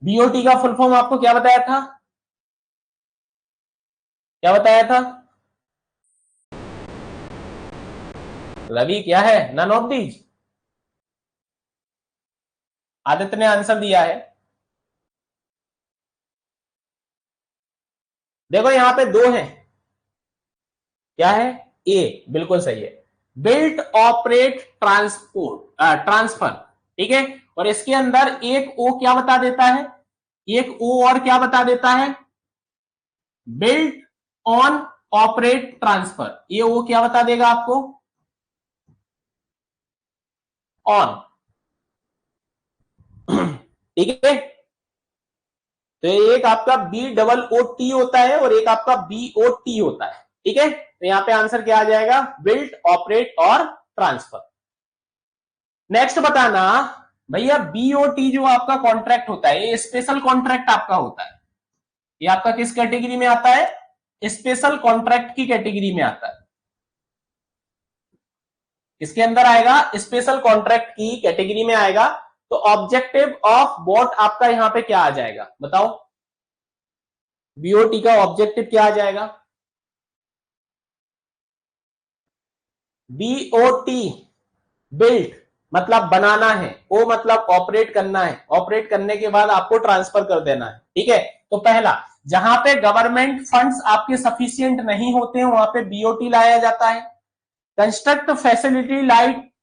बीओटी का फुल फॉर्म आपको क्या बताया था? क्या बताया था रवि? क्या है? None of these. आदित्य ने आंसर दिया है। देखो यहां पे दो हैं, क्या है? ए बिल्कुल सही है, बिल्ट ऑपरेट ट्रांसपोर्ट ट्रांसफर। ठीक है, और इसके अंदर एक ओ क्या बता देता है? एक ओ और क्या बता देता है? Built on operate transfer. ये ओ क्या बता देगा आपको? ऑन। ठीक है, तो एक आपका BOOT होता है और एक आपका BOT होता है। ठीक है, तो यहां पे आंसर क्या आ जाएगा? बिल्ट, ऑपरेट और ट्रांसफर। नेक्स्ट बताना भैया, BOT जो आपका कॉन्ट्रैक्ट होता है, ये स्पेशल कॉन्ट्रैक्ट आपका होता है, ये आपका किस कैटेगरी में आता है? स्पेशल कॉन्ट्रैक्ट की कैटेगरी में आता है। इसके अंदर आएगा, स्पेशल कॉन्ट्रैक्ट की कैटेगरी में आएगा। तो ऑब्जेक्टिव ऑफ बोट आपका यहां पे क्या आ जाएगा बताओ? बीओटी का ऑब्जेक्टिव क्या आ जाएगा? बीओटी बिल्ट मतलब बनाना है, ओ मतलब ऑपरेट करना है, ऑपरेट करने के बाद आपको ट्रांसफर कर देना है। ठीक है, तो पहला जहां पे गवर्नमेंट फंड्स आपके सफिशिएंट नहीं होते हैं वहां पे बीओटी लाया जाता है। Construct facility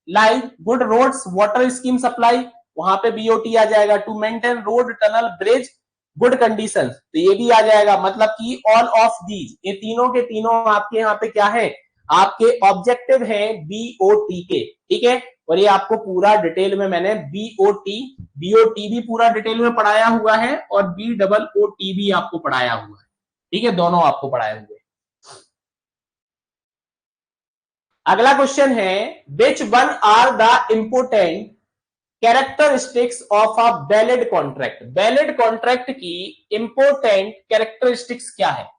like good roads water scheme supply, वहां पे बीओटी आ जाएगा। To maintain road tunnel bridge good condition, तो ये भी आ जाएगा। मतलब कि ऑल ऑफ दीज, ये तीनों के तीनों आपके यहाँ पे क्या है, आपके ऑब्जेक्टिव है बीओटी के, ठीक है। और ये आपको पूरा डिटेल में मैंने बीओटी भी पूरा डिटेल में पढ़ाया हुआ है और BOOT भी आपको पढ़ाया हुआ है, ठीक है, दोनों आपको पढ़ाए हुए। अगला क्वेश्चन है which one are the important characteristics of a valid contract. Valid contract की इंपोर्टेंट कैरेक्टरिस्टिक्स क्या है,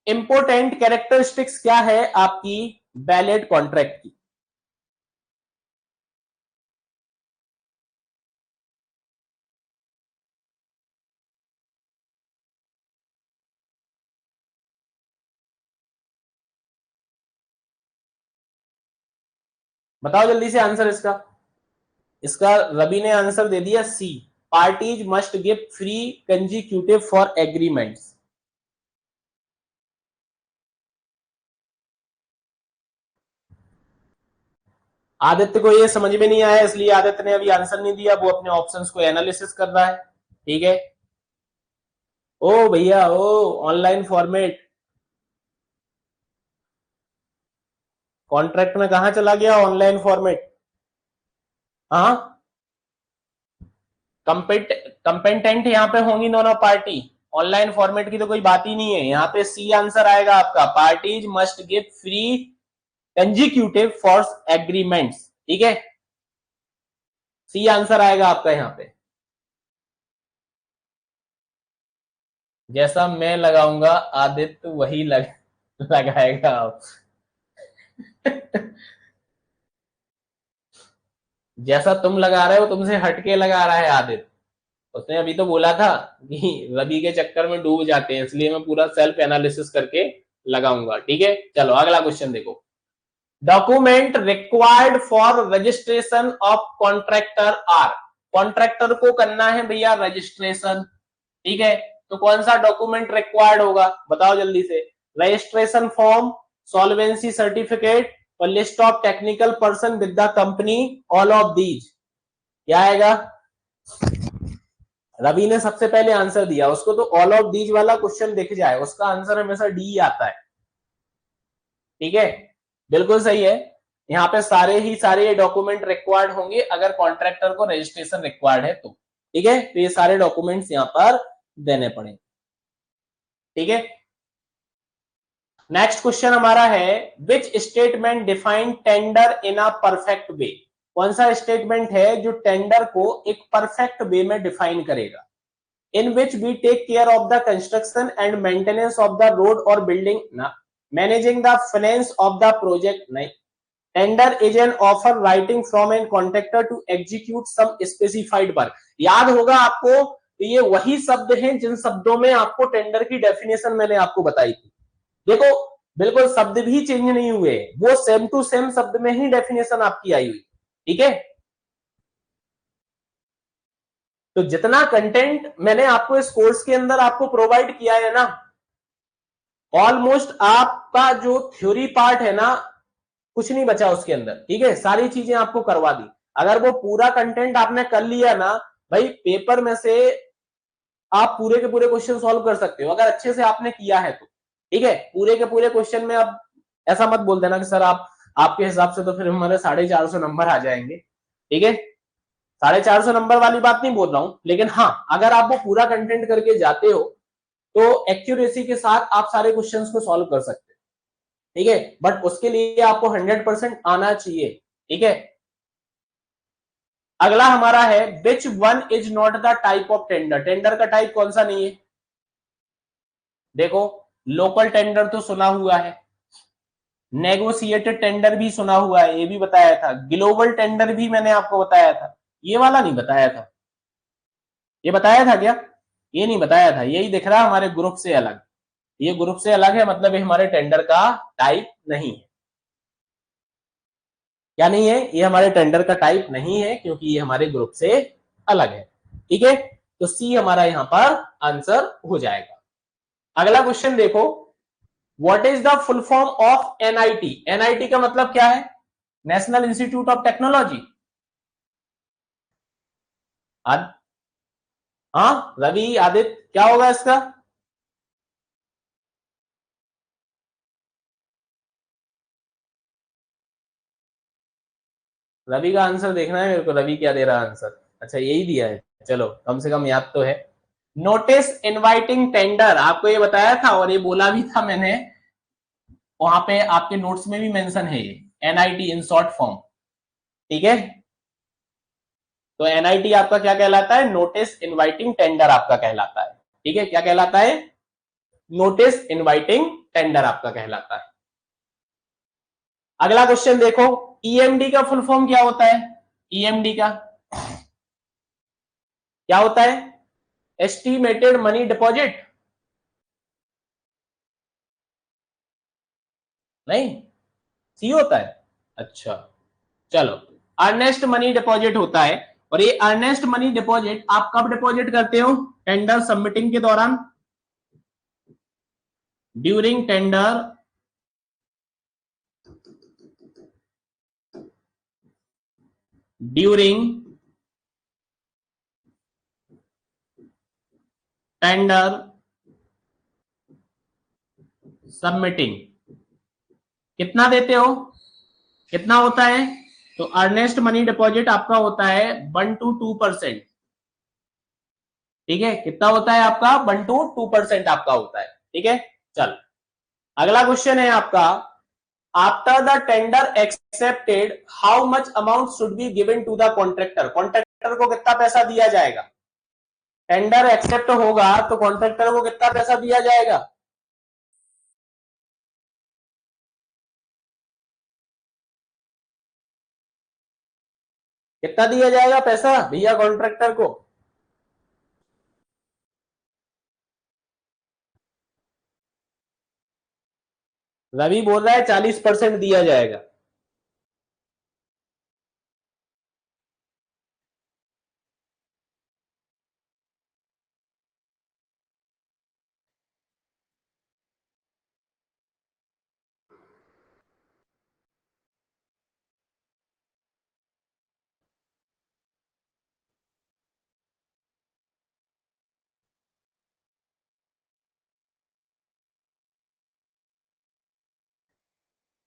इंपोर्टेंट कैरेक्टरिस्टिक्स क्या है आपकी वैलिड कॉन्ट्रैक्ट की। बताओ जल्दी से आंसर इसका। इसका रवि ने आंसर दे दिया C, parties must give free consecutive for agreements. Aditya को ये समझ में नहीं आया इसलिए आदित्य ने अभी आंसर नहीं दिया, वो अपने ऑप्शंस को एनालिसिस कर रहा है, ठीक है। ओ भैया ओ ऑनलाइन फॉर्मेट, कॉन्ट्रैक्ट में कहा चला गया ऑनलाइन फॉर्मेट। हाँ कंपेटेंट यहाँ पे होंगी दोनों पार्टी, ऑनलाइन फॉर्मेट की तो कोई बात ही नहीं है। यहाँ पे सी आंसर आएगा आपका, parties must give free consecutive for agreements, ठीक है, सी आंसर आएगा आपका यहाँ पे। जैसा मैं लगाऊंगा आदित्य वही लगाएगा आप जैसा तुम लगा रहे हो तुमसे हटके लगा रहा है आदित्य। उसने अभी तो बोला था कि रवि के चक्कर में डूब जाते हैं, इसलिए मैं पूरा सेल्फ एनालिसिस करके लगाऊंगा, ठीक है। चलो अगला क्वेश्चन देखो, document required for registration of contractor are. Contractor को करना है भैया रजिस्ट्रेशन, ठीक है, तो कौन सा डॉक्यूमेंट रिक्वायर्ड होगा बताओ जल्दी से। रजिस्ट्रेशन फॉर्म, सॉल्वेंसी सर्टिफिकेट और list of technical person with the company, all of these, क्या आएगा। रवि ने सबसे पहले आंसर दिया, उसको तो ऑल ऑफ दीज वाला क्वेश्चन दिख जाए, उसका आंसर हमेशा डी आता है, ठीक है, बिल्कुल सही है। यहाँ पे सारे ही सारे डॉक्यूमेंट रिक्वायर्ड होंगे अगर कॉन्ट्रैक्टर को रजिस्ट्रेशन रिक्वायर्ड है तो, ठीक है, तो ये सारे डॉक्यूमेंट्स यहाँ पर देने पड़ेंगे, ठीक है। नेक्स्ट क्वेश्चन हमारा है which statement define tender in a perfect way. कौन सा स्टेटमेंट है जो टेंडर को एक परफेक्ट वे में डिफाइन करेगा। In which we take care of the construction and maintenance of the road और बिल्डिंग, ना। Managing the finance of the project, नहीं। Tender is an offer writing from an contractor to execute some specified work. याद होगा आपको, तो ये वही शब्द हैं जिन शब्दों में आपको टेंडर की डेफिनेशन मैंने आपको बताई थी। देखो बिल्कुल शब्द भी चेंज नहीं हुए, वो सेम टू सेम शब्द में ही डेफिनेशन आपकी आई हुई, ठीक है। तो जितना कंटेंट मैंने आपको इस कोर्स के अंदर आपको प्रोवाइड किया है ना, ऑलमोस्ट आपका जो थ्योरी पार्ट है ना कुछ नहीं बचा उसके अंदर, ठीक है, सारी चीजें आपको करवा दी। अगर वो पूरा कंटेंट आपने कर लिया ना भाई, पेपर में से आप पूरे के पूरे क्वेश्चन सॉल्व कर सकते हो अगर अच्छे से आपने किया है तो, ठीक है। पूरे के पूरे क्वेश्चन में अब ऐसा मत बोल देना कि सर आप आपके हिसाब से तो फिर हमारे 450 नंबर आ जाएंगे, ठीक है। 450 नंबर वाली बात नहीं बोल रहा हूं, लेकिन हाँ अगर आप वो पूरा कंटेंट करके जाते हो तो एक्यूरेसी के साथ आप सारे क्वेश्चंस को सॉल्व कर सकते हो, ठीक है। बट उसके लिए आपको 100% आना चाहिए, ठीक है। अगला हमारा है which one is not the type of tender. Tender का टाइप कौन सा नहीं है। देखो लोकल टेंडर तो सुना हुआ है, नेगोशिएटेड टेंडर भी सुना हुआ है, ये भी बताया था। ग्लोबल टेंडर भी मैंने आपको बताया था, ये वाला नहीं बताया था। ये बताया था क्या, ये नहीं बताया था। यही दिख रहा है हमारे ग्रुप से अलग, ये ग्रुप से अलग है, मतलब ये हमारे टेंडर का टाइप नहीं है। क्या नहीं है, ये हमारे टेंडर का टाइप नहीं है क्योंकि ये हमारे ग्रुप से अलग है, ठीक है। तो सी हमारा यहां पर आंसर हो जाएगा। अगला क्वेश्चन देखो, what is the full form of NIT? NIT का मतलब क्या है? National institute of technology. हाँ रवि, आदित्य, क्या होगा इसका? रवि का आंसर देखना है मेरे को, रवि क्या दे रहा है आंसर। अच्छा यही दिया है, चलो कम से कम याद तो है। नोटिस इनवाइटिंग टेंडर, आपको ये बताया था और ये बोला भी था मैंने, वहां पे आपके नोट्स में भी मेंशन है ये, एनआईटी इन शॉर्ट फॉर्म। ठीक है, तो एनआईटी आपका क्या कहलाता है? नोटिस इनवाइटिंग टेंडर आपका कहलाता है। ठीक है, क्या कहलाता है? नोटिस इनवाइटिंग टेंडर आपका कहलाता है। अगला क्वेश्चन देखो, ईएमडी का फुल फॉर्म क्या होता है? ईएमडी का क्या होता है? Estimated money deposit? नहीं, सी होता है। अच्छा चलो, अर्नेस्ट मनी डिपॉजिट होता है। और ये अर्नेस्ट मनी डिपॉजिट आप कब डिपॉजिट करते हो? टेंडर सबमिटिंग के दौरान, during tender during tender submitting. कितना देते हो? कितना होता है? तो अर्नेस्ट मनी डिपॉजिट आपका होता है 1 to 2%। ठीक है, कितना होता है आपका? 1 to 2% आपका होता है। ठीक है, चल अगला क्वेश्चन है आपका, after the tender accepted how much amount should be given to the contractor? Contractor को कितना पैसा दिया जाएगा? टेंडर एक्सेप्ट होगा तो कॉन्ट्रैक्टर को कितना पैसा दिया जाएगा? कितना दिया जाएगा पैसा भैया कॉन्ट्रैक्टर को? रवि बोल रहा है 40% दिया जाएगा।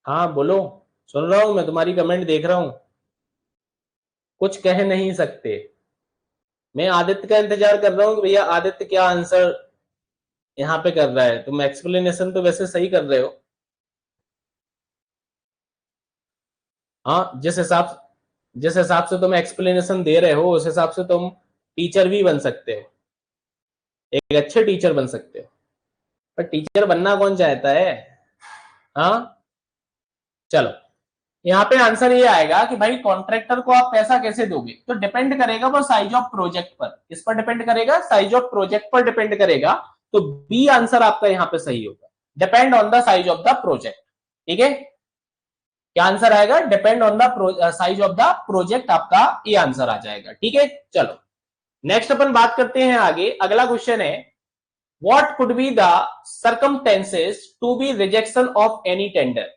हाँ बोलो, सुन रहा हूं मैं, तुम्हारी कमेंट देख रहा हूं। कुछ कह नहीं सकते। मैं आदित्य का इंतजार कर रहा हूं कि भैया आदित्य क्या आंसर यहाँ पे कर रहा है। तुम एक्सप्लेनेशन तो वैसे सही कर रहे हो। हाँ, जिस हिसाब से तुम एक्सप्लेनेशन दे रहे हो उस हिसाब से तुम टीचर भी बन सकते हो, एक अच्छे टीचर बन सकते हो। पर टीचर बनना कौन चाहता है? हाँ चलो, यहाँ पे आंसर ये आएगा कि भाई कॉन्ट्रैक्टर को आप पैसा कैसे दोगे, तो डिपेंड करेगा वो साइज ऑफ प्रोजेक्ट पर। किस पर डिपेंड करेगा? साइज ऑफ प्रोजेक्ट पर डिपेंड करेगा। तो बी आंसर आपका यहाँ पे सही होगा, depend on the size of the project. ठीक है, क्या आंसर आएगा? Depend on the size of the project, आपका ये आंसर आ जाएगा। ठीक है, चलो नेक्स्ट अपन बात करते हैं आगे। अगला क्वेश्चन है, what could be the circumstances to be rejection of any tender?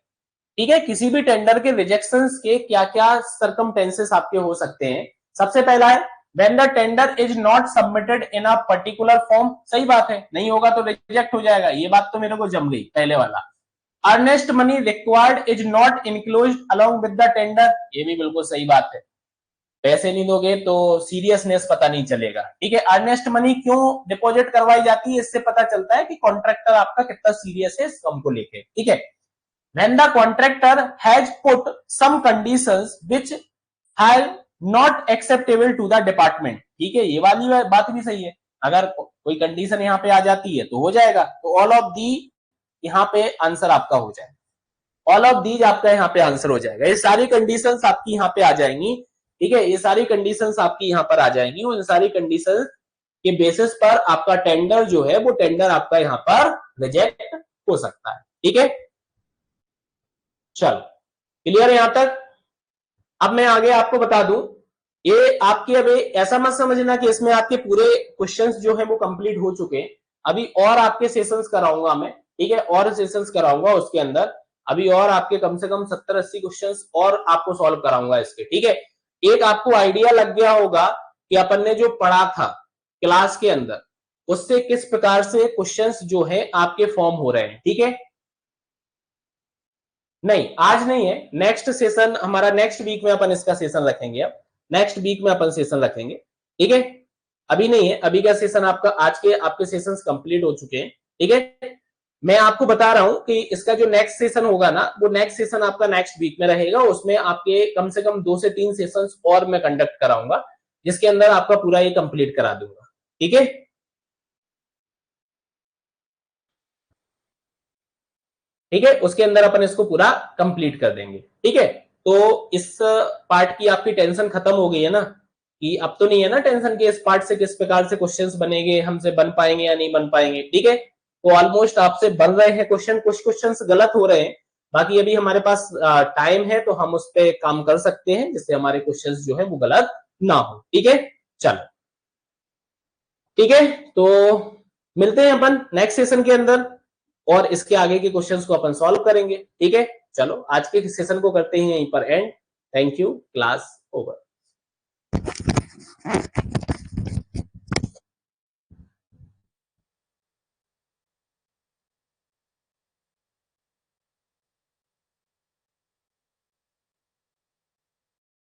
ठीक है, किसी भी टेंडर के रिजेक्शन के क्या क्या सर्कमस्टेंसेस आपके हो सकते हैं। सबसे पहला है, when the tender is not submitted in a particular form. सही बात है, नहीं होगा तो रिजेक्ट हो जाएगा, ये बात तो मेरे को जम गई पहले वाला। Earnest money required is not enclosed along with the tender, ये भी बिल्कुल सही बात है। पैसे नहीं दोगे तो सीरियसनेस पता नहीं चलेगा। ठीक है, अर्नेस्ट मनी क्यों डिपॉजिट करवाई जाती है, इससे पता चलता है कि कॉन्ट्रैक्टर आपका कितना सीरियस है इस काम को लेके। ठीक है, when the contractor has put some conditions which are not acceptable to the department। ठीक है, ये वाली बात भी सही है, अगर कोई कंडीशन यहाँ पे आ जाती है तो हो जाएगा। तो ऑल ऑफ दी यहाँ पे आंसर आपका हो जाएगा, ऑल ऑफ दीज आपका यहाँ पे आंसर हो जाएगा। ये सारी कंडीशंस आपकी यहाँ पे आ जाएंगी। ठीक है, ये सारी कंडीशंस आपकी यहाँ पर आ जाएंगी और इन सारी कंडीशंस के बेसिस पर आपका टेंडर जो है वो टेंडर आपका यहाँ पर रिजेक्ट हो सकता है। ठीक है, चलो क्लियर है यहां तक? अब मैं आगे आपको बता दूं, ये आपके अभी ऐसा मत समझना कि इसमें आपके पूरे क्वेश्चंस जो है वो कंप्लीट हो चुके हैं। अभी और आपके सेशंस कराऊंगा मैं, ठीक है, और सेशंस कराऊंगा उसके अंदर। अभी और आपके कम से कम 70-80 क्वेश्चंस और आपको सॉल्व कराऊंगा इसके, ठीक है। एक आपको आइडिया लग गया होगा कि अपन ने जो पढ़ा था क्लास के अंदर उससे किस प्रकार से क्वेश्चंस जो है आपके फॉर्म हो रहे हैं, ठीक है। नहीं, आज नहीं है, नेक्स्ट सेशन हमारा, नेक्स्ट वीक में अपन इसका सेशन रखेंगे। अब नेक्स्ट वीक में अपन सेशन रखेंगे, ठीक है। अभी नहीं है, अभी का सेशन आपका, आज के आपके सेशंस कंप्लीट हो चुके हैं, ठीक है। मैं आपको बता रहा हूं कि इसका जो नेक्स्ट सेशन होगा ना, वो नेक्स्ट सेशन आपका नेक्स्ट वीक में रहेगा। उसमें आपके कम से कम 2 से 3 सेशंस और मैं कंडक्ट कराऊंगा, जिसके अंदर आपका पूरा ये कंप्लीट करा दूंगा, ठीक है। ठीक है, उसके अंदर अपन इसको पूरा कंप्लीट कर देंगे, ठीक है। तो इस पार्ट की आपकी टेंशन खत्म हो गई है ना, कि अब तो नहीं है ना टेंशन कि इस पार्ट से किस प्रकार से क्वेश्चंस बनेंगे, हमसे बन पाएंगे या नहीं बन पाएंगे, ठीक है। तो ऑलमोस्ट आपसे बन रहे हैं क्वेश्चन, कुछ क्वेश्चंस गलत हो रहे हैं, बाकी अभी हमारे पास टाइम है तो हम उस पर काम कर सकते हैं जिससे हमारे क्वेश्चंस जो है वो गलत ना हो, ठीक है। चलो, ठीक है, तो मिलते हैं अपन नेक्स्ट सेशन के अंदर और इसके आगे के क्वेश्चंस को अपन सॉल्व करेंगे, ठीक है। चलो, आज के सेशन को करते हैं यहीं पर and. Thank you, class over.